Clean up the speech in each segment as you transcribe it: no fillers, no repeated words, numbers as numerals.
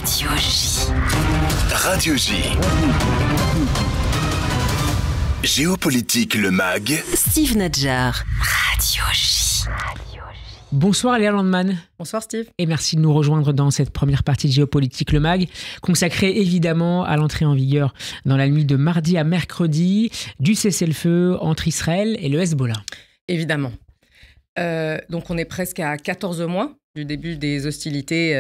Radio J. Radio J. Géopolitique le MAG. Steve Nadjar. Radio J. Bonsoir Léa Landman. Bonsoir Steve. Et merci de nous rejoindre dans cette première partie de Géopolitique le MAG, consacrée évidemment à l'entrée en vigueur dans la nuit de mardi à mercredi du cessez-le-feu entre Israël et le Hezbollah. Évidemment. Donc on est presque à 14 mois du début des hostilités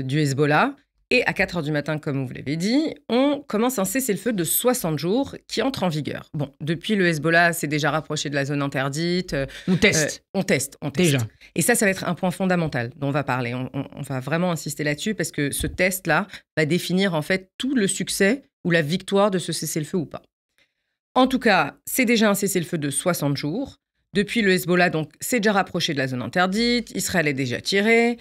du Hezbollah. Et à 4h du matin, comme vous l'avez dit, on commence un cessez-le-feu de 60 jours qui entre en vigueur. Bon, depuis, le Hezbollah s'est déjà rapproché de la zone interdite. On teste. On teste. Déjà. Et ça va être un point fondamental dont on va parler. On va vraiment insister là-dessus parce que ce test-là va définir en fait tout le succès ou la victoire de ce cessez-le-feu ou pas. En tout cas, c'est déjà un cessez-le-feu de 60 jours. Depuis, le Hezbollah s'est déjà rapproché de la zone interdite. Israël est déjà tiré.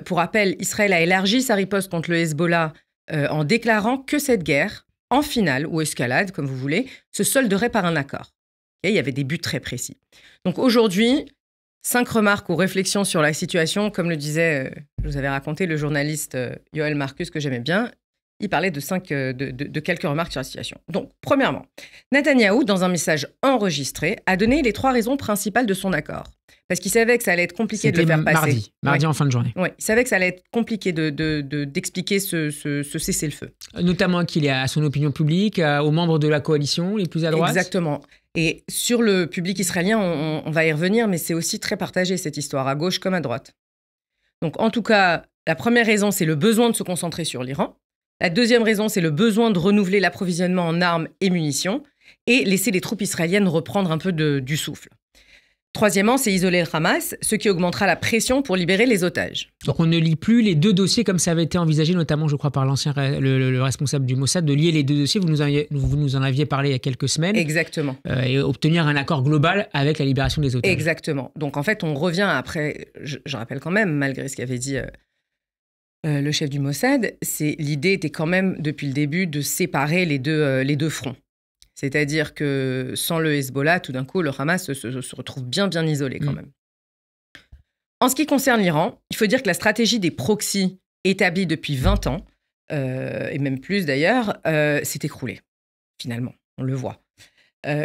Pour rappel, Israël a élargi sa riposte contre le Hezbollah en déclarant que cette guerre, en finale ou escalade, comme vous voulez, se solderait par un accord. Et il y avait des buts très précis. Donc aujourd'hui, 5 remarques ou réflexions sur la situation. Comme le disait, je vous avais raconté, le journaliste Yoel Marcus, que j'aimais bien. Il parlait de quelques remarques sur la situation. Donc, premièrement, Netanyahou, dans un message enregistré, a donné les 3 raisons principales de son accord. Parce qu'il savait que ça allait être compliqué de le faire passer. Mardi en fin de journée. Oui, il savait que ça allait être compliqué d'expliquer ce cessez-le-feu. Notamment qu'il est à son opinion publique, aux membres de la coalition les plus à droite. Exactement. Et sur le public israélien, on va y revenir, mais c'est aussi très partagé cette histoire, à gauche comme à droite. Donc, en tout cas, la première raison, c'est le besoin de se concentrer sur l'Iran. La deuxième raison, c'est le besoin de renouveler l'approvisionnement en armes et munitions et laisser les troupes israéliennes reprendre un peu du souffle. Troisièmement, c'est isoler le Hamas, ce qui augmentera la pression pour libérer les otages. Donc on ne lie plus les 2 dossiers comme ça avait été envisagé, notamment, je crois, par le responsable du Mossad, de lier les 2 dossiers. Vous nous en aviez parlé il y a quelques semaines. Exactement. Et obtenir un accord global avec la libération des otages. Exactement. Donc en fait, on revient après, je rappelle quand même, malgré ce qu'avait dit le chef du Mossad, l'idée était quand même, depuis le début, de séparer les deux fronts. C'est-à-dire que sans le Hezbollah, tout d'un coup, le Hamas se retrouve bien isolé quand même. En ce qui concerne l'Iran, il faut dire que la stratégie des proxys établie depuis 20 ans, et même plus d'ailleurs, s'est écroulée, finalement, on le voit.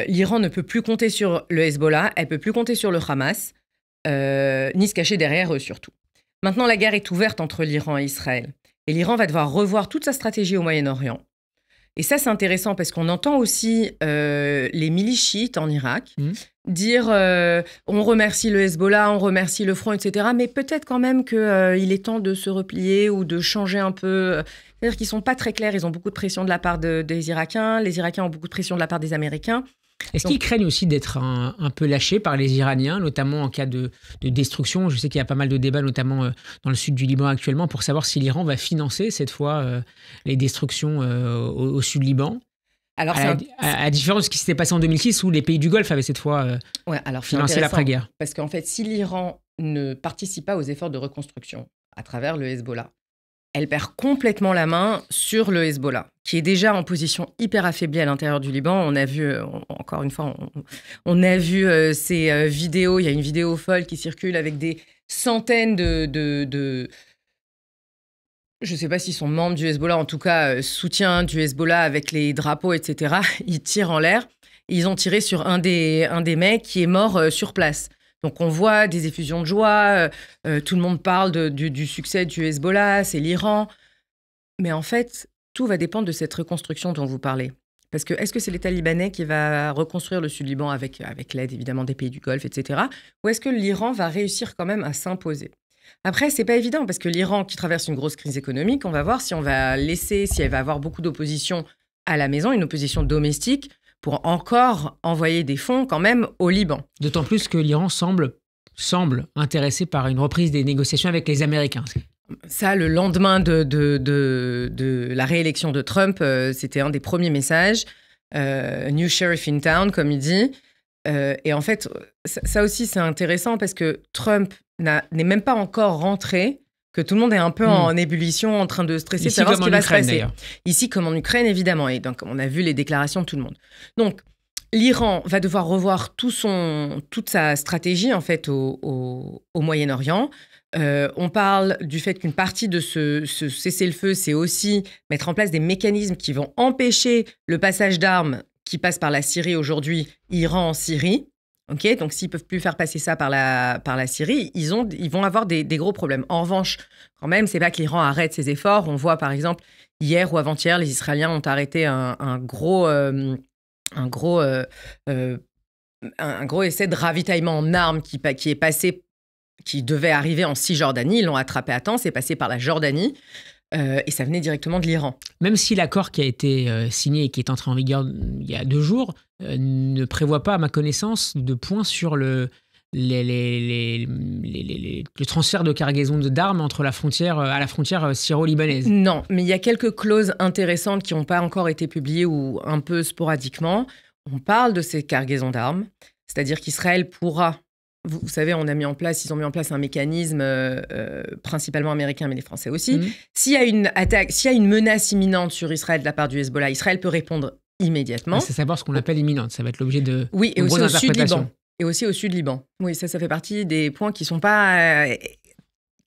L'Iran ne peut plus compter sur le Hezbollah, elle ne peut plus compter sur le Hamas, ni se cacher derrière eux surtout. Maintenant, la guerre est ouverte entre l'Iran et Israël. Et l'Iran va devoir revoir toute sa stratégie au Moyen-Orient. Et ça, c'est intéressant parce qu'on entend aussi les milices chiites en Irak dire on remercie le Hezbollah, on remercie le front, etc. Mais peut-être quand même qu'il est temps de se replier ou de changer un peu. C'est-à-dire qu'ils ne sont pas très clairs. Ils ont beaucoup de pression de la part des Irakiens. Les Irakiens ont beaucoup de pression de la part des Américains. Est-ce qu'ils craignent aussi d'être un peu lâchés par les Iraniens, notamment en cas de destruction? Je sais qu'il y a pas mal de débats, notamment dans le sud du Liban actuellement, pour savoir si l'Iran va financer cette fois les destructions au sud Liban. Alors, à différence de ce qui s'était passé en 2006, où les pays du Golfe avaient cette fois financé l'après-guerre. Parce qu'en fait, si l'Iran ne participe pas aux efforts de reconstruction à travers le Hezbollah, elle perd complètement la main sur le Hezbollah, qui est déjà en position hyper affaiblie à l'intérieur du Liban. On a vu, encore une fois, on a vu ces vidéos. Il y a une vidéo folle qui circule avec des centaines de je ne sais pas s'ils sont membres du Hezbollah, en tout cas soutien du Hezbollah avec les drapeaux, etc. Ils tirent en l'air. Ils ont tiré sur un des mecs qui est mort sur place. Donc, on voit des effusions de joie, tout le monde parle du succès du Hezbollah, c'est l'Iran. Mais en fait, tout va dépendre de cette reconstruction dont vous parlez. Parce que est-ce que c'est l'État libanais qui va reconstruire le Sud-Liban avec l'aide évidemment des pays du Golfe, etc. Ou est-ce que l'Iran va réussir quand même à s'imposer? Après, c'est pas évident parce que l'Iran, qui traverse une grosse crise économique, on va voir si elle va avoir beaucoup d'opposition à la maison, une opposition domestique, pour encore envoyer des fonds quand même au Liban. D'autant plus que l'Iran semble intéressé par une reprise des négociations avec les Américains. Ça, le lendemain de la réélection de Trump, c'était un des premiers messages. New sheriff in town, comme il dit. Et en fait, ça aussi, c'est intéressant parce que Trump n'est même pas encore rentré, que tout le monde est un peu en ébullition, en train de stresser, de savoir ce qui va se passer. Ici, comme en Ukraine, évidemment. Et donc, on a vu les déclarations de tout le monde. Donc, l'Iran va devoir revoir toute sa stratégie en fait au Moyen-Orient. On parle du fait qu'une partie de ce cessez-le-feu, c'est aussi mettre en place des mécanismes qui vont empêcher le passage d'armes qui passe par la Syrie aujourd'hui, Iran en Syrie. Okay, donc, s'ils ne peuvent plus faire passer ça par la Syrie, ils vont avoir des gros problèmes. En revanche, quand même, ce n'est pas que l'Iran arrête ses efforts. On voit, par exemple, hier ou avant-hier, les Israéliens ont arrêté un gros essai de ravitaillement en armes qui devait arriver en Cisjordanie. Ils l'ont attrapé à temps, c'est passé par la Jordanie. Et ça venait directement de l'Iran. Même si l'accord qui a été signé et qui est entré en vigueur il y a 2 jours ne prévoit pas, à ma connaissance, de points sur le transfert de cargaison d'armes à la frontière syro-libanaise. Non, mais il y a quelques clauses intéressantes qui n'ont pas encore été publiées ou un peu sporadiquement. On parle de ces cargaisons d'armes, c'est-à-dire qu'Israël pourra... Vous savez, ils ont mis en place un mécanisme principalement américain, mais les Français aussi. S'il y a une attaque, s'il y a une menace imminente sur Israël de la part du Hezbollah, Israël peut répondre immédiatement. C'est savoir ce qu'on appelle imminente. Ça va être l'objet de oui, et aussi au sud Liban. Et aussi au sud Liban. Oui, ça fait partie des points qui ne sont pas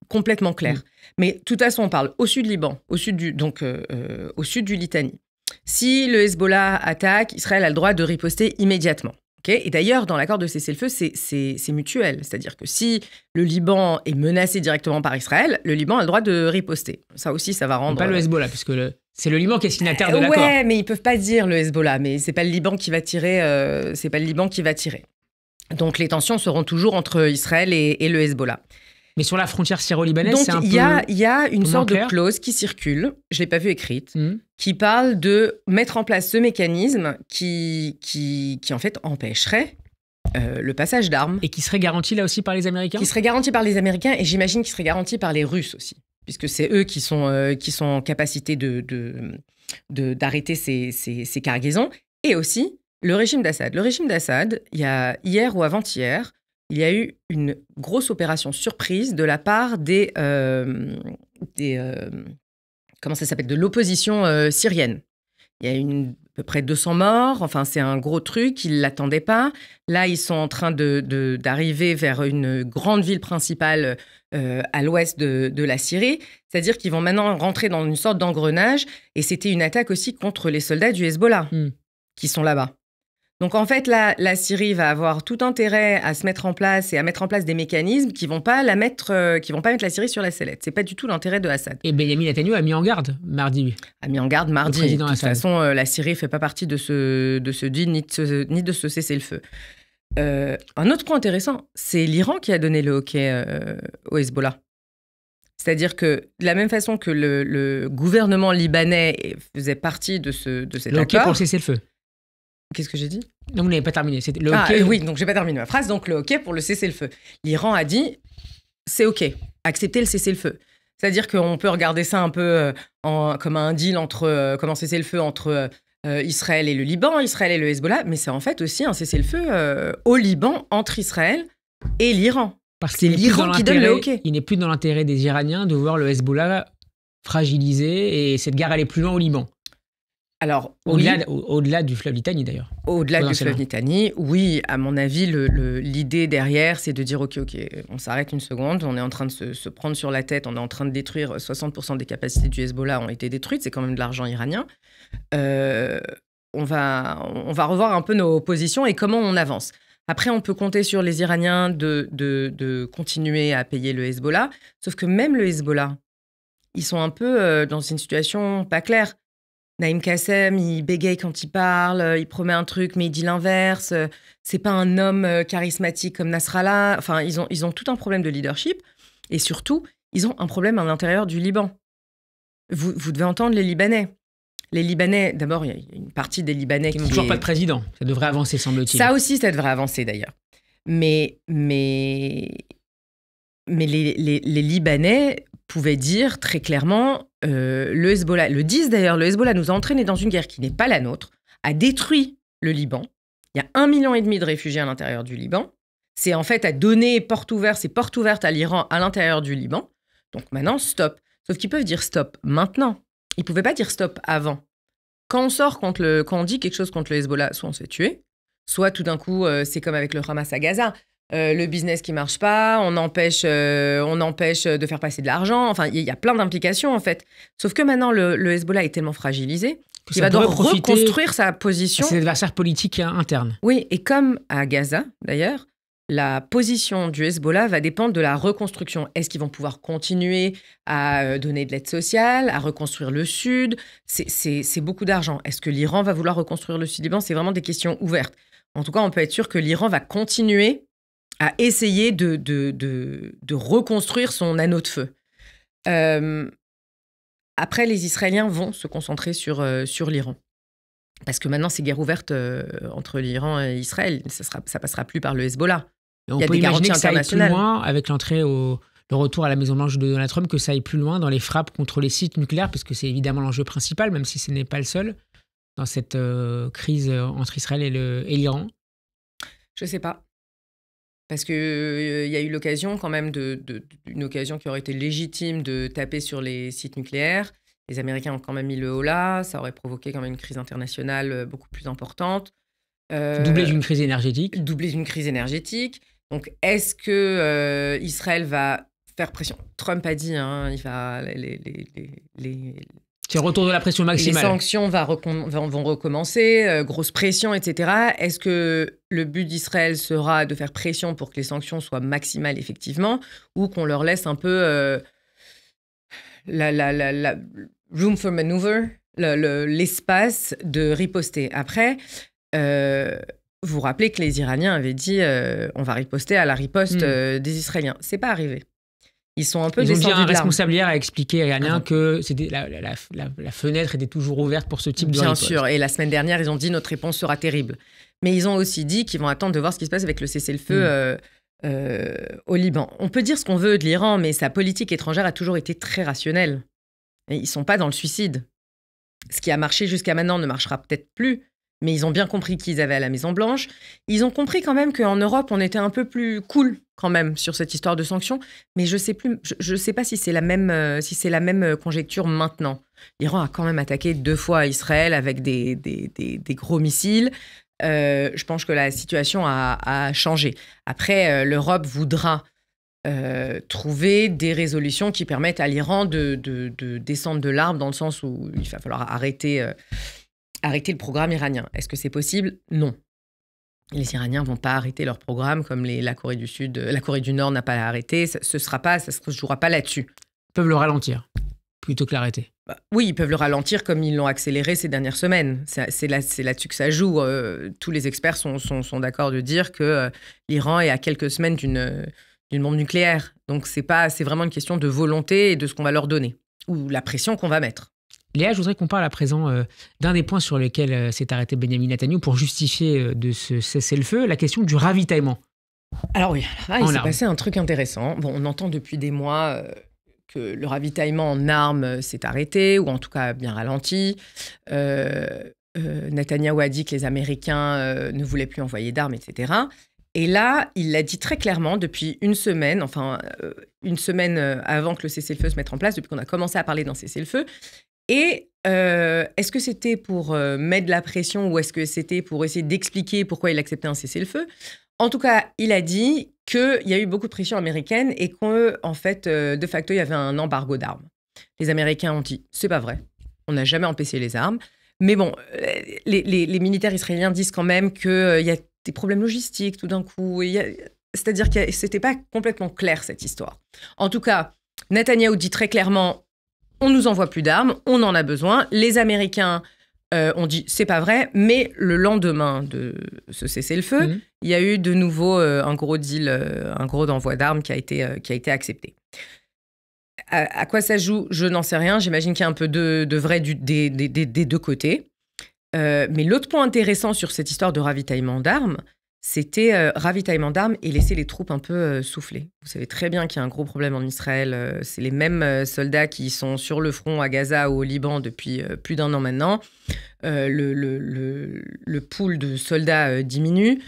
complètement clairs. Mais de toute façon, on parle au sud Liban, au sud du Litanie. Si le Hezbollah attaque, Israël a le droit de riposter immédiatement. Okay, et d'ailleurs, dans l'accord de cessez-le-feu, c'est mutuel. C'est-à-dire que si le Liban est menacé directement par Israël, le Liban a le droit de riposter. Ça aussi, ça va rendre... Pas le Hezbollah, puisque c'est le Liban qui est signataire de l'accord. Ouais, mais ils peuvent pas dire le Hezbollah. Mais c'est pas le Liban qui va tirer. Donc les tensions seront toujours entre Israël et le Hezbollah. Mais sur la frontière syro-libanaise, c'est un peu... Donc il y a une sorte de clause qui circule, je l'ai pas vue écrite, qui parle de mettre en place ce mécanisme qui en fait empêcherait le passage d'armes. Et qui serait garanti là aussi par les Américains ? Qui serait garanti par les Américains et j'imagine qu'il serait garanti par les Russes aussi, puisque c'est eux qui sont en capacité d'arrêter ces cargaisons. Et aussi le régime d'Assad. Le régime d'Assad, il y a hier ou avant-hier, il y a eu une grosse opération surprise de la part de l'opposition syrienne. Il y a eu à peu près 200 morts, enfin c'est un gros truc, ils ne l'attendaient pas. Là, ils sont en train d'arriver vers une grande ville principale à l'ouest de la Syrie, c'est-à-dire qu'ils vont maintenant rentrer dans une sorte d'engrenage, et c'était une attaque aussi contre les soldats du Hezbollah qui sont là-bas. Donc, en fait, la Syrie va avoir tout intérêt à se mettre en place et à mettre en place des mécanismes qui vont pas mettre la Syrie sur la sellette. C'est pas du tout l'intérêt de Assad. Et Benyamin Netanyahu a mis en garde mardi. De toute façon, la Syrie fait pas partie de ce deal ni de ce cessez-le-feu. Un autre point intéressant, c'est l'Iran qui a donné le OK au Hezbollah. C'est-à-dire que de la même façon que le gouvernement libanais faisait partie de cet accord... Le OK pour le cessez-le-feu. Qu'est-ce que j'ai dit ? Non, vous n'avez pas terminé. C'était le OK. Oui, donc je n'ai pas terminé ma phrase. Donc le OK pour le cessez-le-feu. L'Iran a dit, c'est OK, acceptez le cessez-le-feu. C'est-à-dire qu'on peut regarder ça un peu comme un deal comme un cessez-le-feu entre Israël et le Liban, Israël et le Hezbollah, mais c'est en fait aussi un cessez-le-feu au Liban entre Israël et l'Iran. Parce que c'est l'Iran qui donne le OK. Il n'est plus dans l'intérêt des Iraniens de voir le Hezbollah fragilisé et cette guerre aller plus loin au Liban. Alors, au-delà du fleuve Litanie, d'ailleurs. Au-delà du fleuve Litanie, oui, à mon avis, l'idée derrière, c'est de dire OK, on s'arrête une seconde, on est en train de se prendre sur la tête, on est en train de détruire 60% des capacités du Hezbollah ont été détruites, c'est quand même de l'argent iranien. On va revoir un peu nos positions et comment on avance. Après, on peut compter sur les Iraniens de continuer à payer le Hezbollah, sauf que même le Hezbollah, ils sont un peu dans une situation pas claire. Naïm Kassem, il bégaye quand il parle, il promet un truc, mais il dit l'inverse. C'est pas un homme charismatique comme Nasrallah. Enfin, ils ont tout un problème de leadership. Et surtout, ils ont un problème à l'intérieur du Liban. Vous devez entendre les Libanais. Les Libanais, d'abord, il y a une partie des Libanais qui n'ont toujours pas de président. Ça devrait avancer, semble-t-il. Ça aussi, ça devrait avancer, d'ailleurs. Mais les Libanais pouvaient dire très clairement, le Hezbollah, le disent d'ailleurs, le Hezbollah nous a entraînés dans une guerre qui n'est pas la nôtre, a détruit le Liban. Il y a 1,5 million de réfugiés à l'intérieur du Liban. C'est en fait à donner porte ouverte à l'Iran à l'intérieur du Liban. Donc maintenant, stop. Sauf qu'ils peuvent dire stop maintenant. Ils ne pouvaient pas dire stop avant. Quand on dit quelque chose contre le Hezbollah, soit on se fait tuer, soit tout d'un coup, c'est comme avec le Hamas à Gaza. Le business qui marche pas, on empêche de faire passer de l'argent. Enfin, il y a plein d'implications, en fait. Sauf que maintenant, le Hezbollah est tellement fragilisé qu'il va devoir reconstruire sa position. C'est l'adversaire politique interne. Oui, et comme à Gaza, d'ailleurs, la position du Hezbollah va dépendre de la reconstruction. Est-ce qu'ils vont pouvoir continuer à donner de l'aide sociale, à reconstruire le Sud? C'est beaucoup d'argent. Est-ce que l'Iran va vouloir reconstruire le Sud-Liban? C'est vraiment des questions ouvertes. En tout cas, on peut être sûr que l'Iran va continuer à essayer de reconstruire son anneau de feu. Après, les Israéliens vont se concentrer sur l'Iran. Parce que maintenant, c'est guerre ouverte entre l'Iran et Israël. Ça passera plus par le Hezbollah. Et on peut imaginer que ça aille plus loin avec le retour à la Maison-Blanche de Donald Trump, que ça aille plus loin dans les frappes contre les sites nucléaires, parce que c'est évidemment l'enjeu principal, même si ce n'est pas le seul, dans cette crise entre Israël et l'Iran. Je ne sais pas. Parce qu'il y a eu l'occasion quand même, une occasion qui aurait été légitime de taper sur les sites nucléaires. Les Américains ont quand même mis le haut là. Ça aurait provoqué quand même une crise internationale beaucoup plus importante. Doublée d'une crise énergétique. Donc, est-ce que Israël va faire pression? Trump a dit, il va... C'est le retour de la pression maximale. Les sanctions vont recommencer, grosse pression, etc. Est-ce que le but d'Israël sera de faire pression pour que les sanctions soient maximales, effectivement, ou qu'on leur laisse un peu la room for maneuver, l'espace de riposter? Après, vous vous rappelez que les Iraniens avaient dit on va riposter à la riposte des Israéliens. C'est pas arrivé. Ils sont un peu descendus de l'arbre. Un responsable hier a expliqué à Iranien que la fenêtre était toujours ouverte pour ce type de riposte. Bien sûr, et la semaine dernière, ils ont dit notre réponse sera terrible. Mais ils ont aussi dit qu'ils vont attendre de voir ce qui se passe avec le cessez-le-feu au Liban. On peut dire ce qu'on veut de l'Iran, mais sa politique étrangère a toujours été très rationnelle. Et ils sont pas dans le suicide. Ce qui a marché jusqu'à maintenant ne marchera peut-être plus, mais ils ont bien compris qu'ils avaient à la Maison-Blanche. Ils ont compris quand même qu'en Europe, on était un peu plus cool quand même sur cette histoire de sanctions, mais je sais pas si c'est la même conjecture maintenant. L'Iran a quand même attaqué 2 fois Israël avec des gros missiles. Je pense que la situation a changé. Après, l'Europe voudra trouver des résolutions qui permettent à l'Iran de descendre de l'arbre, dans le sens où il va falloir arrêter le programme iranien. Est-ce que c'est possible? Non. Les Iraniens vont pas arrêter leur programme comme la Corée du Sud, la Corée du Nord n'a pas arrêté. Ça se jouera pas là-dessus. Ils peuvent le ralentir plutôt que l'arrêter. Oui, ils peuvent le ralentir comme ils l'ont accéléré ces dernières semaines. C'est là-dessus que ça joue. Tous les experts sont d'accord de dire que l'Iran est à quelques semaines d'une bombe nucléaire. Donc c'est vraiment une question de volonté et de ce qu'on va leur donner ou la pression qu'on va mettre. Léa, je voudrais qu'on parle à présent d'un des points sur lesquels s'est arrêté Benyamin Netanyahou pour justifier de ce cessez-le-feu, la question du ravitaillement. Alors oui, il s'est passé un truc intéressant. Bon, on entend depuis des mois que le ravitaillement en armes s'est arrêté, ou en tout cas bien ralenti. Netanyahou a dit que les Américains ne voulaient plus envoyer d'armes, etc. Et là, il l'a dit très clairement depuis une semaine, avant que le cessez-le-feu se mette en place, depuis qu'on a commencé à parler d'un cessez-le-feu. Et est-ce que c'était pour mettre de la pression ou est-ce que c'était pour essayer d'expliquer pourquoi il acceptait un cessez-le-feu? En tout cas, il a dit qu'il y a eu beaucoup de pression américaine et qu'en fait, de facto, il y avait un embargo d'armes. Les Américains ont dit « c'est pas vrai, on n'a jamais empêché les armes ». Mais bon, les militaires israéliens disent quand même qu'il y a des problèmes logistiques tout d'un coup. C'est-à-dire que c'était pas complètement clair, cette histoire. En tout cas, Netanyahou dit très clairement on nous envoie plus d'armes, on en a besoin. Les Américains ont dit c'est pas vrai, mais le lendemain de ce cessez-le-feu, il y a eu de nouveau un gros deal, un gros envoi d'armes qui a été accepté. À quoi ça joue? Je n'en sais rien. J'imagine qu'il y a un peu de vrai des 2 côtés. Mais l'autre point intéressant sur cette histoire de ravitaillement d'armes, c'était ravitaillement d'armes et laisser les troupes un peu souffler. Vous savez très bien qu'il y a un gros problème en Israël. C'est les mêmes soldats qui sont sur le front à Gaza ou au Liban depuis plus d'1 an maintenant. Le pool de soldats diminue.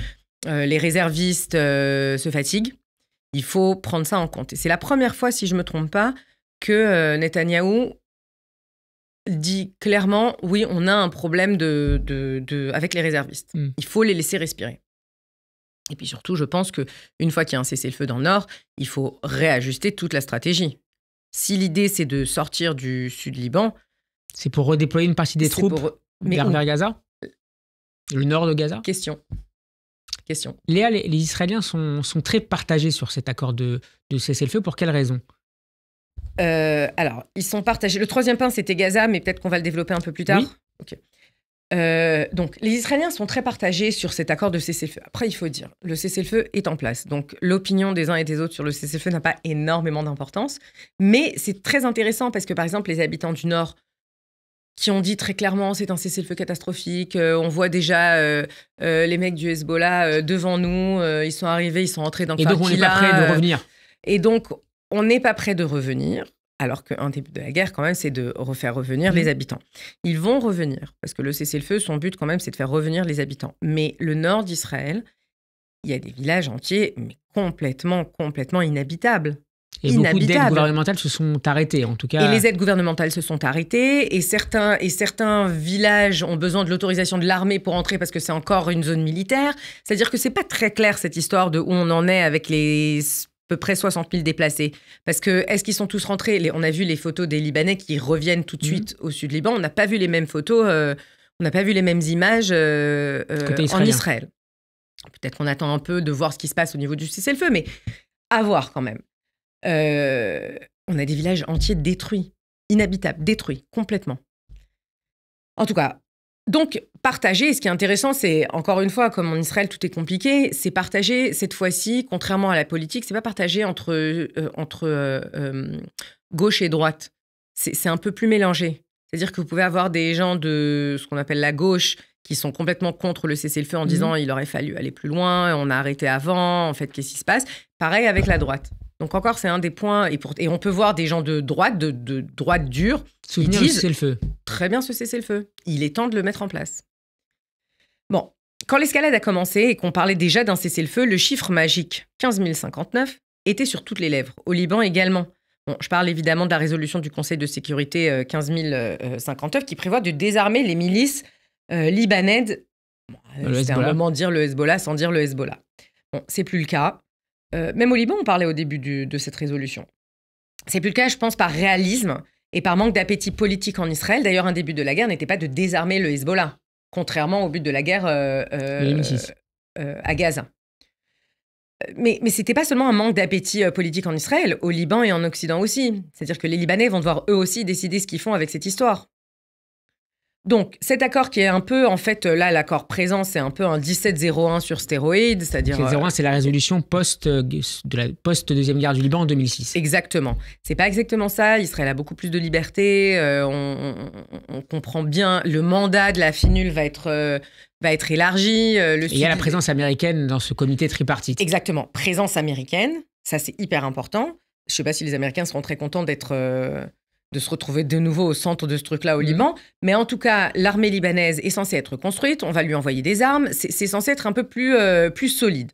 Les réservistes se fatiguent. Il faut prendre ça en compte. Et c'est la première fois, si je ne me trompe pas, que Netanyahou dit clairement, oui, on a un problème avec les réservistes. Il faut les laisser respirer. Et puis surtout, je pense qu'une fois qu'il y a un cessez-le-feu dans le Nord, il faut réajuster toute la stratégie. Si l'idée, c'est de sortir du sud Liban... C'est pour redéployer une partie des troupes vers Gaza ? Le nord de Gaza ? Question. Léa, les Israéliens sont très partagés sur cet accord de cessez-le-feu. Pour quelles raisons ? Alors, ils sont partagés. Le troisième point, c'était Gaza, mais peut-être qu'on va le développer un peu plus tard. Oui. Ok. Donc, les Israéliens sont très partagés sur cet accord de cessez-le-feu. Après, il faut dire, le cessez-le-feu est en place. Donc, l'opinion des uns et des autres sur le cessez-le-feu n'a pas énormément d'importance. Mais c'est très intéressant parce que, par exemple, les habitants du Nord qui ont dit très clairement c'est un cessez-le-feu catastrophique, on voit déjà les mecs du Hezbollah devant nous, ils sont arrivés, ils sont entrés dans le Kharkiv. Et donc, on n'est pas prêt de revenir. Et donc, on n'est pas prêt de revenir. Alors qu'un début de la guerre, quand même, c'est de refaire revenir les habitants. Ils vont revenir, parce que le cessez-le-feu, son but, quand même, c'est de faire revenir les habitants. Mais le nord d'Israël, il y a des villages entiers, mais complètement inhabitables. Et beaucoup d'aides gouvernementales se sont arrêtées, en tout cas. Et les aides gouvernementales se sont arrêtées, et certains villages ont besoin de l'autorisation de l'armée pour entrer, parce que c'est encore une zone militaire. C'est-à-dire que c'est pas très clair, cette histoire de où on en est avec les... à peu près 60 000 déplacés. Parce que, est-ce qu'ils sont tous rentrés ? On a vu les photos des Libanais qui reviennent tout de suite au sud Liban. On n'a pas vu les mêmes photos, on n'a pas vu les mêmes images en Israël. Peut-être qu'on attend un peu de voir ce qui se passe au niveau du cessez-le-feu, mais à voir quand même. On a des villages entiers détruits, inhabitables, détruits, complètement. En tout cas, donc, partager, ce qui est intéressant, c'est, encore une fois, comme en Israël, tout est compliqué, c'est partager, cette fois-ci, contrairement à la politique, c'est pas partager entre gauche et droite. C'est un peu plus mélangé. C'est-à-dire que vous pouvez avoir des gens de ce qu'on appelle la gauche qui sont complètement contre le cessez-le-feu en disant il aurait fallu aller plus loin, on a arrêté avant, en fait, qu'est-ce qui se passe ? Pareil avec la droite. Donc encore, c'est un des points, et on peut voir des gens de droite, de droite dure, qui disent cessez-le-feu. Très bien ce cessez-le-feu, il est temps de le mettre en place. Bon, quand l'escalade a commencé et qu'on parlait déjà d'un cessez-le-feu, le chiffre magique 15 059 était sur toutes les lèvres, au Liban également. Bon, je parle évidemment de la résolution du Conseil de sécurité 15 059 qui prévoit de désarmer les milices libanaises. Bon, c'était un moment de dire le Hezbollah sans dire le Hezbollah. Bon, c'est plus le cas. Même au Liban, on parlait au début de cette résolution. C'est plus le cas, je pense, par réalisme et par manque d'appétit politique en Israël. D'ailleurs, un début de la guerre n'était pas de désarmer le Hezbollah, contrairement au but de la guerre à Gaza. Mais ce n'était pas seulement un manque d'appétit politique en Israël, au Liban et en Occident aussi. C'est-à-dire que les Libanais vont devoir eux aussi décider ce qu'ils font avec cette histoire. Donc, cet accord qui est un peu, en fait, là, l'accord présent, c'est un peu un 1701 sur stéroïdes, c'est-à-dire... 1701, c'est la résolution post-deuxième guerre du Liban en 2006. Exactement. C'est pas exactement ça. Israël a beaucoup plus de liberté. On comprend bien. Le mandat de la FINUL va être élargi. Il y a la présence américaine dans ce comité tripartite. Exactement. Présence américaine. Ça, c'est hyper important. Je sais pas si les Américains seront très contents de se retrouver de nouveau au centre de ce truc-là au Liban. Mais en tout cas, l'armée libanaise est censée être construite. On va lui envoyer des armes. C'est censé être un peu plus solide.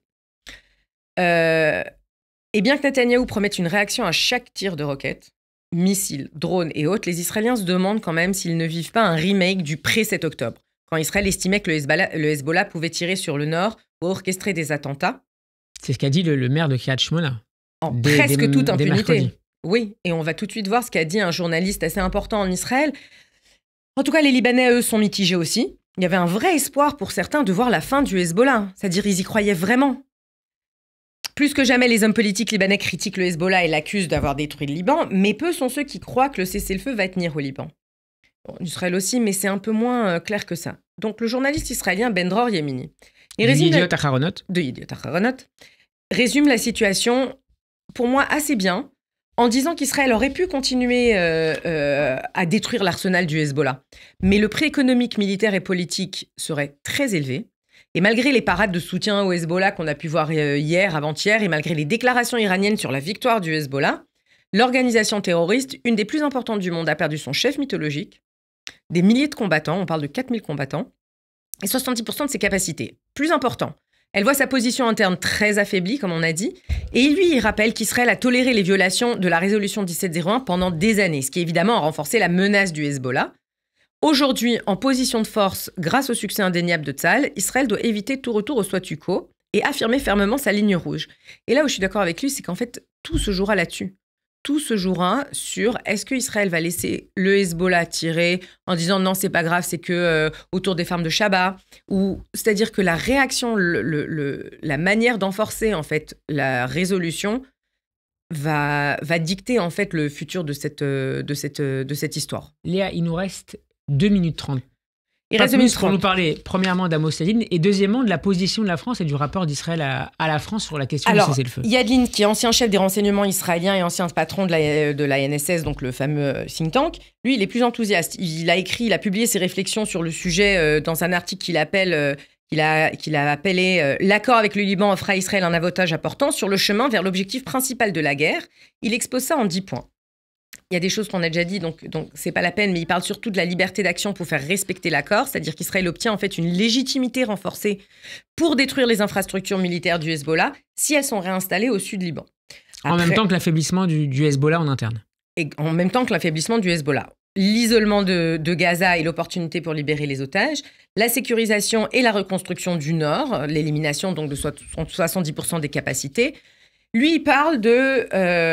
Et bien que Netanyahou promette une réaction à chaque tir de roquettes, missiles, drones et autres, les Israéliens se demandent quand même s'ils ne vivent pas un remake du pré-7 octobre, quand Israël estimait que le Hezbollah pouvait tirer sur le nord pour orchestrer des attentats. C'est ce qu'a dit le maire de Kiryat Shmona. En presque toute impunité. Oui, et on va tout de suite voir ce qu'a dit un journaliste assez important en Israël. En tout cas, les Libanais, eux, sont mitigés aussi. Il y avait un vrai espoir pour certains de voir la fin du Hezbollah. C'est-à-dire, ils y croyaient vraiment. Plus que jamais, les hommes politiques libanais critiquent le Hezbollah et l'accusent d'avoir détruit le Liban, mais peu sont ceux qui croient que le cessez-le-feu va tenir au Liban. Bon, en Israël aussi, mais c'est un peu moins clair que ça. Donc, le journaliste israélien Ben Dror Yemini, de Yediot Aharonot, résume la situation, pour moi, assez bien, en disant qu'Israël aurait pu continuer à détruire l'arsenal du Hezbollah. Mais le prix économique, militaire et politique serait très élevé. Et malgré les parades de soutien au Hezbollah qu'on a pu voir hier, avant-hier, et malgré les déclarations iraniennes sur la victoire du Hezbollah, l'organisation terroriste, une des plus importantes du monde, a perdu son chef mythologique, des milliers de combattants, on parle de 4000 combattants, et 70% de ses capacités. Plus important, elle voit sa position interne très affaiblie, comme on a dit, et lui, il rappelle qu'Israël a toléré les violations de la résolution 1701 pendant des années, ce qui évidemment a renforcé la menace du Hezbollah, Aujourd'hui, en position de force, grâce au succès indéniable de Tsahal, Israël doit éviter tout retour au statu quo et affirmer fermement sa ligne rouge. Et là où je suis d'accord avec lui, c'est qu'en fait, tout se jouera là-dessus. Tout se jouera sur est-ce qu'Israël va laisser le Hezbollah tirer en disant non, c'est pas grave, c'est que autour des fermes de Shabbat, ou c'est-à-dire que la réaction, la manière d'enforcer en fait la résolution va dicter en fait le futur de cette histoire. Léa, il nous reste 2 minutes 30. Il Pas reste 2 plus minutes pour 30. nous parler premièrement d'Amos Yadlin et deuxièmement de la position de la France et du rapport d'Israël à la France sur la question du Alors, cessez-le-feu. Yadlin, qui est ancien chef des renseignements israéliens et ancien patron de la NSS, donc le fameux think tank, lui, il est plus enthousiaste. Il a publié ses réflexions sur le sujet dans un article qu'il a appelé L'accord avec le Liban offre à Israël un avantage important sur le chemin vers l'objectif principal de la guerre. Il expose ça en 10 points. Il y a des choses qu'on a déjà dit, donc c'est pas la peine, mais il parle surtout de la liberté d'action pour faire respecter l'accord, c'est-à-dire qu'Israël obtient en fait une légitimité renforcée pour détruire les infrastructures militaires du Hezbollah si elles sont réinstallées au sud Liban. En même temps que l'affaiblissement du Hezbollah en interne. Et en même temps que l'affaiblissement du Hezbollah. L'isolement de Gaza et l'opportunité pour libérer les otages, la sécurisation et la reconstruction du Nord, l'élimination donc de 70% des capacités. Lui, il parle de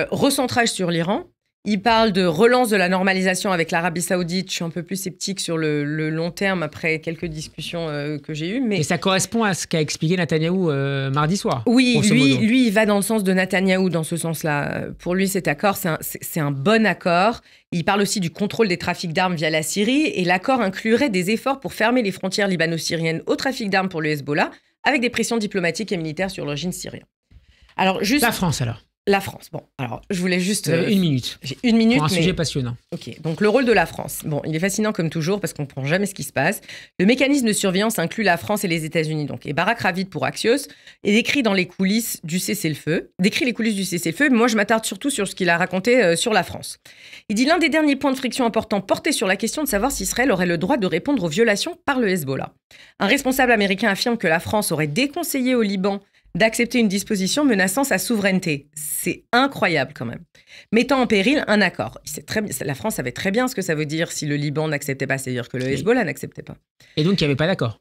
recentrage sur l'Iran. Il parle de relance de la normalisation avec l'Arabie Saoudite. Je suis un peu plus sceptique sur le long terme après quelques discussions que j'ai eues. Mais Et ça correspond à ce qu'a expliqué Netanyahou mardi soir. oui, grosso modo. lui, il va dans le sens de Netanyahou dans ce sens-là. Pour lui, cet accord, c'est un bon accord. Il parle aussi du contrôle des trafics d'armes via la Syrie. Et l'accord inclurait des efforts pour fermer les frontières libano-syriennes au trafic d'armes pour le Hezbollah, avec des pressions diplomatiques et militaires sur le régime syrien. Alors, juste La France alors. la France. Bon, alors, je voulais juste... Vous avez 1 minute. J'ai 1 minute, Pour un mais... sujet passionnant. Ok, donc le rôle de la France. Bon, il est fascinant comme toujours parce qu'on ne comprend jamais ce qui se passe. Le mécanisme de surveillance inclut la France et les États-Unis. Donc, et Barak Ravid pour Axios est décrit dans les coulisses du cessez-le-feu. Mais moi, je m'attarde surtout sur ce qu'il a raconté sur la France. Il dit l'un des derniers points de friction importants portait sur la question de savoir si Israël aurait le droit de répondre aux violations par le Hezbollah. Un responsable américain affirme que la France aurait déconseillé au Liban d'accepter une disposition menaçant sa souveraineté. C'est incroyable quand même. Mettant en péril un accord. La France savait très bien ce que ça veut dire si le Liban n'acceptait pas, c'est-à-dire que le Hezbollah n'acceptait pas. Et donc, il n'y avait pas d'accord.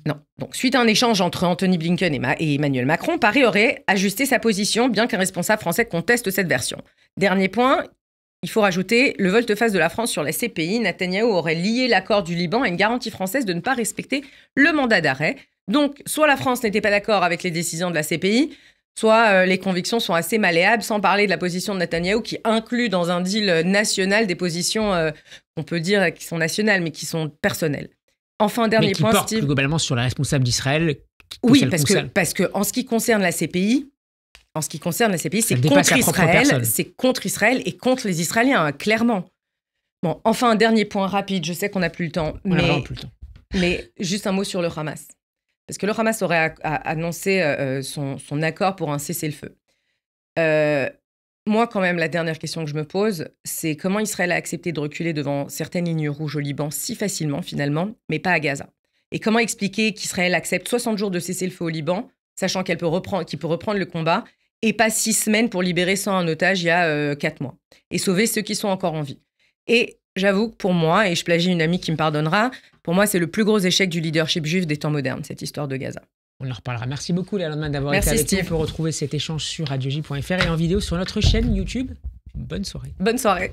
Non. Donc, suite à un échange entre Anthony Blinken et Emmanuel Macron, Paris aurait ajusté sa position, bien qu'un responsable français conteste cette version. Dernier point, il faut rajouter le volte-face de la France sur la CPI. Netanyahou aurait lié l'accord du Liban à une garantie française de ne pas respecter le mandat d'arrêt. Donc, soit la France n'était pas d'accord avec les décisions de la CPI, soit les convictions sont assez malléables, sans parler de la position de Netanyahou qui inclut dans un deal national des positions, on peut dire, qui sont nationales, mais qui sont personnelles. Enfin, dernier mais qui point, porte Steve. plus globalement sur la responsable d'Israël. Oui, parce que en ce qui concerne la CPI, c'est contre Israël et contre les Israéliens, hein, clairement. Bon, enfin, un dernier point rapide. Je sais qu'on n'a plus le temps, mais juste un mot sur le Hamas. Parce que le Hamas aurait annoncé son accord pour un cessez-le-feu. Moi, quand même, la dernière question que je me pose, c'est comment Israël a accepté de reculer devant certaines lignes rouges au Liban si facilement, finalement, mais pas à Gaza. Et comment expliquer qu'Israël accepte 60 jours de cessez-le-feu au Liban, sachant qu'il peut reprendre le combat, et pas 6 semaines pour libérer 101 otages il y a 4 mois, et sauver ceux qui sont encore en vie. Et j'avoue que pour moi, et je plagie une amie qui me pardonnera, pour moi, c'est le plus gros échec du leadership juif des temps modernes, cette histoire de Gaza. On en reparlera. Merci beaucoup, Léa Landman, d'avoir été avec nous. On peut retrouver cet échange sur radioj.fr et en vidéo sur notre chaîne YouTube. Bonne soirée. Bonne soirée.